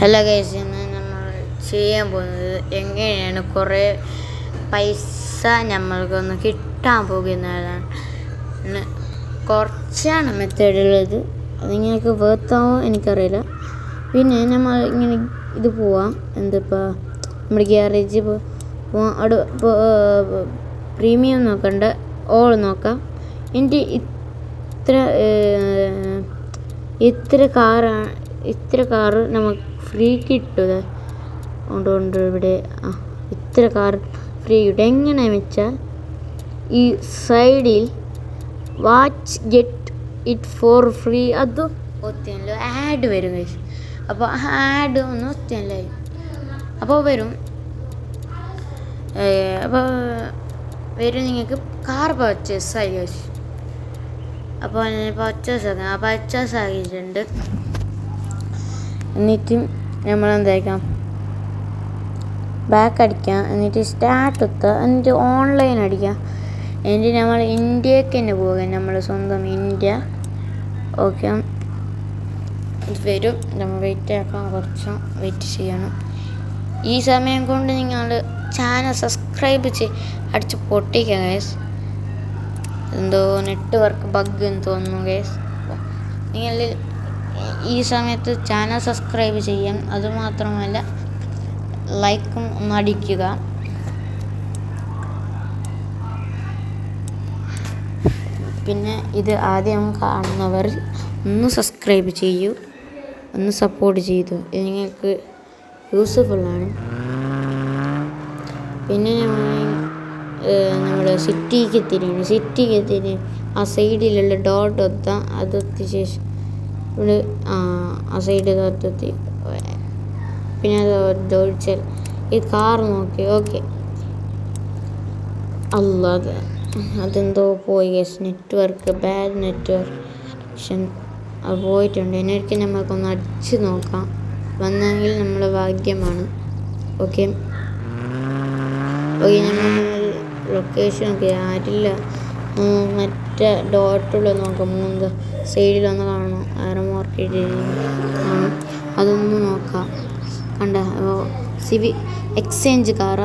Hello guys, ഇന്ന് നമ്മൾ ചെയ്യാൻ പോകുന്നത് എങ്ങനെയാണ് കുറേ പൈസ നമ്മൾക്കൊന്ന് കിട്ടാൻ പോകുന്നതാണ്. കുറച്ചാണ് മെത്തേഡുള്ളത്. അത് നിങ്ങൾക്ക് വേർത്താവോ എനിക്കറിയില്ല. പിന്നെ നമ്മൾ ഇങ്ങനെ ഇത് പോവാം, എന്തിപ്പോൾ നമ്മുടെ ഗ്യാരേജ് പോവാം. അവിടെ പ്രീമിയം നോക്കണ്ട, ഓൾ നോക്കാം. എൻ്റെ ഇത്ര കാറ് നമുക്ക് ഫ്രീ കിട്ടുക കൊണ്ട് ഇവിടെ ഇത്ര കാർ ഫ്രീ കിട്ടും. എങ്ങനെയാണെന്ന് വെച്ചാൽ ഈ സൈഡിൽ watch get it for free അതും ഒത്തിയല്ലോ ആഡ് വരും ഗൈസ്. അപ്പോൾ ആഡ് ഒന്ന് ഒത്തിയല്ലേ അപ്പോൾ വരും. അപ്പോൾ നിങ്ങൾക്ക് കാർ പർച്ചേസ് ആയി ഗൈസ്. അപ്പോൾ പർച്ചേസ് ആക്കിയിട്ടുണ്ട്. എന്നിട്ട് നമ്മൾ എന്താക്കാം, ബാക്ക് അടിക്കാം, എന്നിട്ട് സ്റ്റാർട്ട് എത്തുക, എന്നിട്ട് ഓൺലൈൻ അടിക്കാം. എന്നിട്ട് നമ്മൾ ഇന്ത്യക്ക് തന്നെ പോകാം, നമ്മൾ സ്വന്തം ഇന്ത്യ. ഓക്കെ, ഇത് വരും. നമ്മൾ വെയിറ്റ് ആക്കാം, കുറച്ച് വെയിറ്റ് ചെയ്യണം. ഈ സമയം കൊണ്ട് നിങ്ങൾ ചാനൽ സബ്സ്ക്രൈബ് അടിച്ച് പൊട്ടിക്കുക ഗൈസ്. എന്തോ നെറ്റ്വർക്ക് ബഗ് എന്ന് തോന്നുന്നു ഗൈസ്. നിങ്ങൾ ഈ സമയത്ത് ചാനൽ സബ്സ്ക്രൈബ് ചെയ്യാം, അതുമാത്രമല്ല ലൈക്കും ഒന്ന് അടിക്കുക. പിന്നെ ഇത് ആദ്യം കാണുന്നവർ ഒന്ന് സബ്സ്ക്രൈബ് ചെയ്യൂ, ഒന്ന് സപ്പോർട്ട് ചെയ്തു. ഇത് നിങ്ങൾക്ക് യൂസ്ഫുള്ളാണ്. പിന്നെ നമ്മുടെ സിറ്റിക്ക് എത്തിരി ആ സൈഡിലുള്ള ഡോട്ട് ഒത്താം. അതൊത്തിയ ശേഷം ഇവിടെ ആ സൈഡ് തൊട്ടെത്തി. പിന്നെ അത് ഒഴിച്ചാൽ ഈ കാർ നോക്കി. ഓക്കെ, അല്ലാതെ അതെന്തോ പോയി ഗൈസ്. നെറ്റ്വർക്ക് ബാഡ് നെറ്റ്വർക്ക് അത് പോയിട്ടുണ്ട്. എനിക്ക് നമുക്കൊന്ന് അടിച്ച് നോക്കാം, വന്നെങ്കിൽ നമ്മളെ ഭാഗ്യമാണ്. ഓക്കെ നമ്മൾ ലൊക്കേഷൻ നോക്കി, ആരില്ല. മറ്റേ ഡോട്ടുള്ള നോക്കാം, മൂന്ന് സൈഡിലൊന്ന് കാണണം, ആരോ മാർക്കറ്റ് കാണും, അതൊന്ന് നോക്കാം. കണ്ട സിവി എക്സ്ചേഞ്ച് കാർ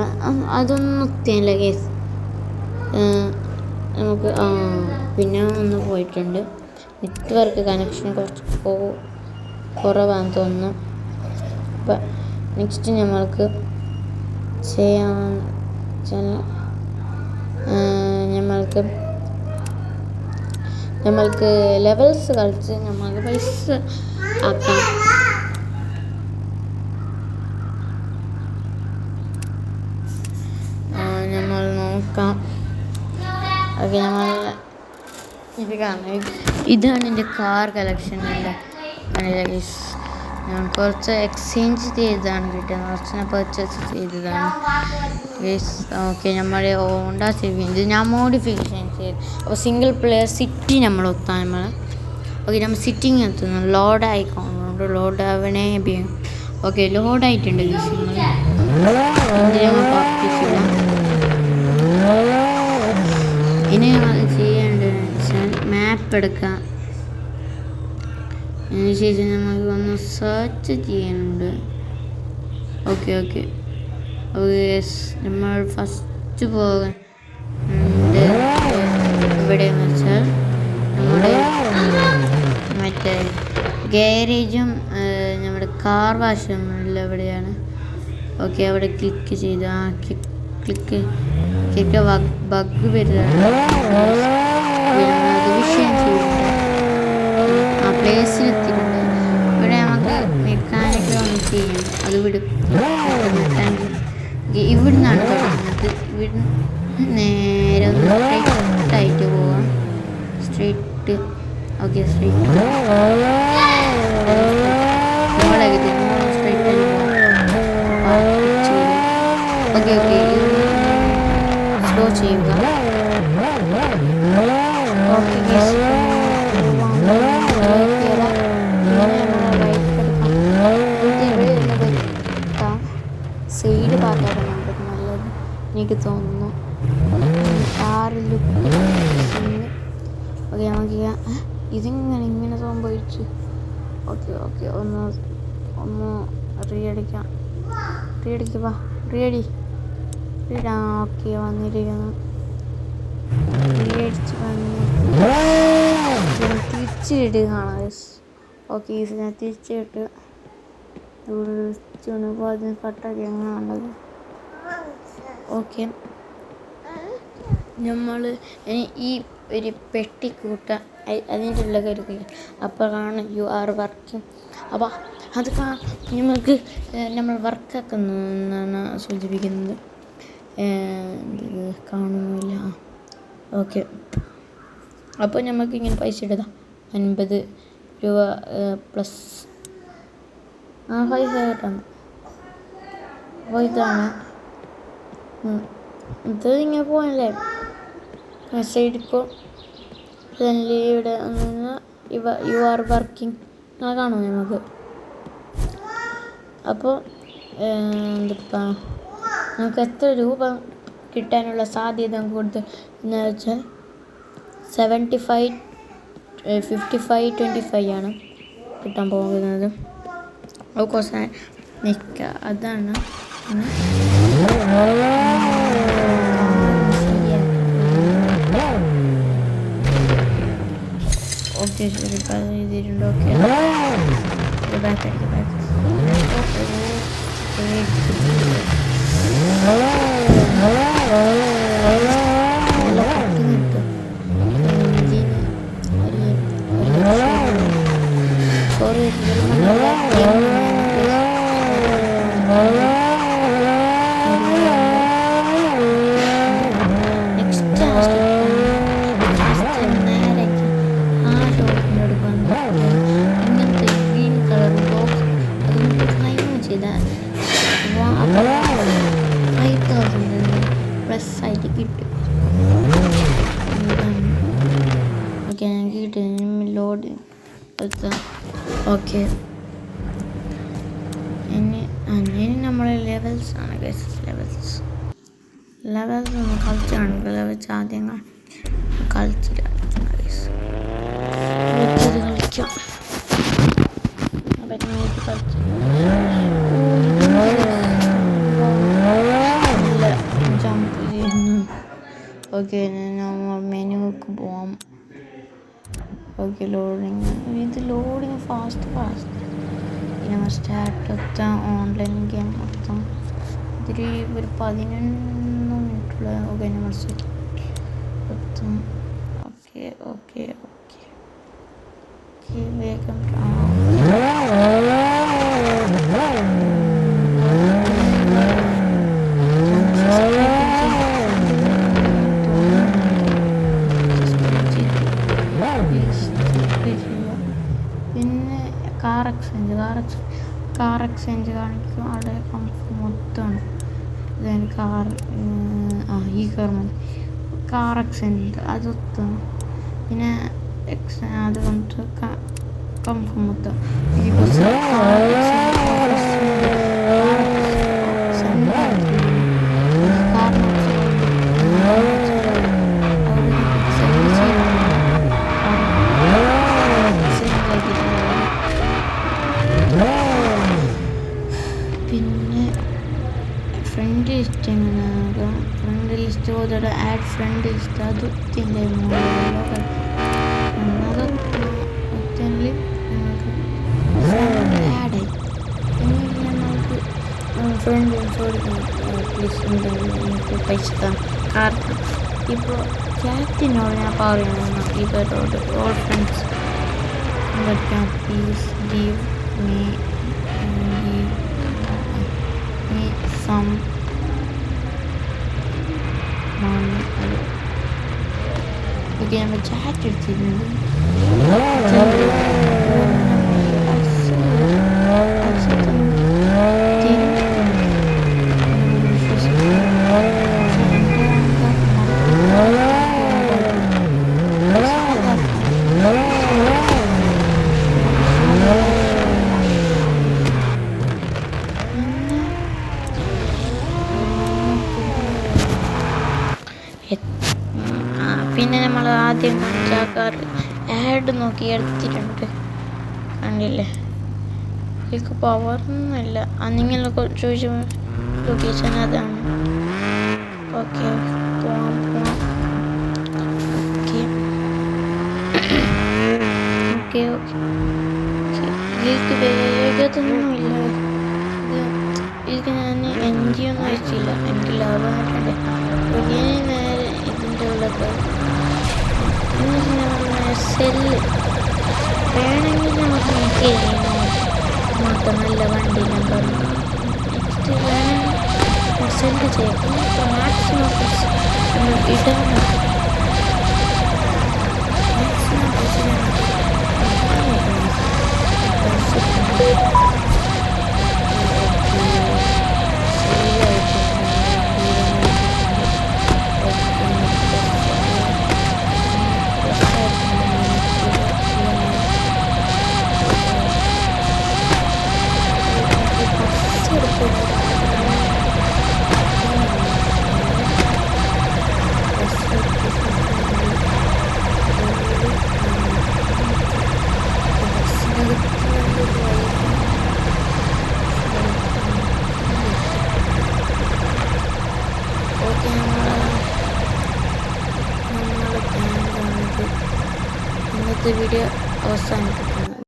അതൊന്നും ഒത്തിയല്ല കേസ്. നമുക്ക് പിന്നെ ഒന്ന് പോയിട്ടുണ്ട്. നെറ്റ്വർക്ക് കണക്ഷൻ കുറച്ച് കുറവാണെന്ന് തോന്നുന്നു. അപ്പം നെക്സ്റ്റ് നമ്മൾക്ക് ചെയ്യാൻ നമ്മൾക്ക് ലെവൽസ് കളിച്ച് നമ്മൾക്ക് പൈസ ആക്കാം. നമ്മൾ നോക്കാം. ഓക്കെ, ഇത് കാണാം. ഇതാണ് എൻ്റെ കാർ കളക്ഷൻ. ഞാൻ കുറച്ച് എക്സ്ചേഞ്ച് ചെയ്തതാണ് കിട്ടിയത്, കുറച്ച് പർച്ചേസ് ചെയ്തതാണ് ഗൈസ്. ഓക്കെ, നമ്മുടെ ഹോണ്ട സിറ്റി ഇത് ഞാൻ മോഡിഫിക്കേഷൻ ചെയ്തു. അപ്പോൾ സിംഗിൾ പ്ലെയർ സിറ്റി നമ്മൾ ഒത്താൻ നമ്മൾ. ഓക്കെ, നമ്മൾ സിറ്റിങ് എത്തുന്നു. ലോഡ് ആയിക്കോണ്ട് ലോഡ് ആവണേ. ഓക്കെ, ലോഡായിട്ടുണ്ട് ഗൈസ്. ഇനി ചെയ്യേണ്ടതെന്ന് വെച്ചാൽ മാപ്പ് എടുക്കാം. അതിനുശേഷം നമുക്ക് ഒന്ന് സെർച്ച് ചെയ്യാനുണ്ട്. ഓക്കെ നമ്മൾ ഫസ്റ്റ് പോകാൻ എവിടെയെന്ന് വെച്ചാൽ നമ്മുടെ മറ്റേ ഗാരേജും നമ്മുടെ കാർ വാഷും എവിടെയാണ്. ഓക്കെ, അവിടെ ക്ലിക്ക് ചെയ്ത് ക്ലിക്ക് ബഗ് വരുന്നതാണ്. അത് വിഷയം ചെയ്യുന്നുണ്ട്. ആ പ്ലേസിലെത്തിയിട്ടുണ്ട്. ഇവിടെ നമുക്ക് മെക്കാനിക്കൽ ഒന്ന് ചെയ്യണം. അത് മെക്കാനിക്കൽ ഇവിടെ നിന്നാണ് തുടങ്ങുന്നത്. ഇവിടെ നേരെ ഒന്ന് സ്ട്രെയിറ്റായിട്ട് പോവാം. സ്ട്രെയിറ്റ്. ഓക്കെ, സ്ട്രെയിറ്റ് സ്ട്രെയിറ്റായിട്ട് പോവാം. ഓക്കെ സ്ലോ ചെയ്യുക. ഓക്കെ സൈഡ് ഭാഗമാണ് നമുക്ക് നല്ലത് എനിക്ക് തോന്നുന്നു. കാറിൽ ഓക്കെ, നമുക്ക് ഇതിങ്ങനെ സംഭവിച്ചു. ഓക്കെ ഒന്ന് റീയടിക്കാം. റീയടിക്കുക. റീയടി. റീഡാ. ഓക്കെ വന്നിരിക്കുന്നു. റീയടിച്ച് വന്നിട്ട് തിരിച്ച് ഇടുകയാണ്. ഓക്കെ ഞാൻ തിരിച്ചിട്ട് ഇപ്പോൾ അതിന് കട്ടാക്കി അങ്ങനെ ഉള്ളത്. ഓക്കെ നമ്മൾ ഈ ഒരു പെട്ടി കൂട്ടുക, അതിൻ്റെ ഉള്ള കരുതുക. അപ്പോഴാണ് യു ആർ വർക്കിംഗ്. അപ്പോൾ അത് നമുക്ക് നമ്മൾ വർക്കാക്കുന്നു എന്നാണ് സൂചിപ്പിക്കുന്നത്. കാണുന്നില്ല. ഓക്കെ അപ്പോൾ നമുക്ക് ഇങ്ങനെ പൈസ ഇടുക. 50 രൂപ പ്ലസ് പൈസ കിട്ടണം. അപ്പോൾ ഇതാണ് ഇത്. ഇങ്ങനെ പോകണല്ലേ മെസ്സേജ്. ഇപ്പോൾ ഇവിടെ യു ആർ വർക്കിംഗ് അങ്ങനെ കാണും നമുക്ക്. അപ്പോൾ എന്തിപ്പം നമുക്ക് എത്ര രൂപ കിട്ടാനുള്ള സാധ്യത കൊടുത്ത് എന്ന് വെച്ചാൽ 75, 55, 25 ആണ് കിട്ടാൻ പോകുന്നത്. കുറച്ച് നിൽക്കുക. അതാണ് ഓക്കെ ശരി ചെയ്തിട്ടുണ്ട്. ഓക്കെ ബാക്ക് അടിക്കുക. ബാക്ക് ആയിട്ട് കിട്ടും. ഓക്കെ ഞങ്ങൾക്ക് കിട്ടും. ലോഡ് എടുത്താൽ ഓക്കെ. ഇനി നമ്മൾ ലെവൽസ് ആണ് ഗൈസ്. ലെവൽസ് ഒന്ന് കളിച്ചാണ്. ലെവൽസ് ആദ്യം കളിച്ചിട്ട് ഗൈസ് കളിക്കാം. ജമ്പ് ചെയ്യുന്നു. ഓക്കെ നമ്മൾ മെനുക്ക് പോവാം. Okay loading. ഇത് ലോഡിങ് ഫാസ്റ്റ് നമ്മൾ സ്റ്റാർട്ട് എത്താം. ഓൺലൈൻ ഗെയിം മൊത്തം ഇതിൽ ഒരു 11 മിനിറ്റുള്ള. ഓക്കെ നമ്മൾ സെറ്റ് എത്താം. ഓക്കെ ഓക്കെ ഓക്കെ വേഗം പിന്നെ കാർ എക്സ്ചേഞ്ച് കാണിക്കും. അവിടെ കംഫർട്ട് മൊത്തമാണ്. ഇതാണ് ഈ കാർ മതി. കാർ എക്സ്ചേഞ്ച് അതൊത്തും. പിന്നെ അത് വന്നിട്ട് കംഫർട്ട് മൊത്തം പിന്നെ ഫ്രണ്ട് ലിസ്റ്റ് എങ്ങനെയാകുക. ഫ്രണ്ട് ലിസ്റ്റ് പോലത്തെ ആഡ് ഫ്രണ്ട് ലിസ്റ്റ് അത് ഒത്തിൻ്റെ ഒത്തിൻ്റെ ആഡായി. പിന്നെ നമുക്ക് ഫ്രണ്ട് പ്ലീസ് പൈസ കാരണം ഇപ്പോൾ ക്യാറ്റിനോട് ഞാൻ പറയുന്നു. ഇവരോട് all friends please give me some money. Okay നമ്മൾ ചാറ്റ് എടുത്തിരുന്നത്. പിന്നെ നമ്മൾ ആദ്യം കാണിച്ചാൽ ആഡ് നോക്കി എടുത്തിട്ടുണ്ട്. കണ്ടില്ലേ ഇതിലേക്ക് പവറൊന്നുമില്ല. അന്നിങ്ങനെ ചോദിച്ച ലൊക്കേഷൻ അതാണ്. ഓക്കെ പോവാം. ഓക്കെ ഇതിലേക്ക് വേഗത്തൊന്നുമില്ല. ഇതിലേക്ക് ഞാൻ എൻജി ഒന്നും വെച്ചില്ല. എനിക്ക് ലാഭം വന്നിട്ടുണ്ട്. നേരെ ഇതിൻ്റെ ഉള്ളത് സെല്ല് വേണമെങ്കിൽ നമുക്ക് നോക്കി മാത്രം നല്ല വണ്ടി നമ്പർ നെക്സ്റ്റ് വേണമെങ്കിൽ സെല്ല് ചെയ്യാം. മാക്സിമം നമ്മൾ ഇടണം. ഇന്നത്തെ വീഡിയോ അവസാനിപ്പിക്കുന്നു.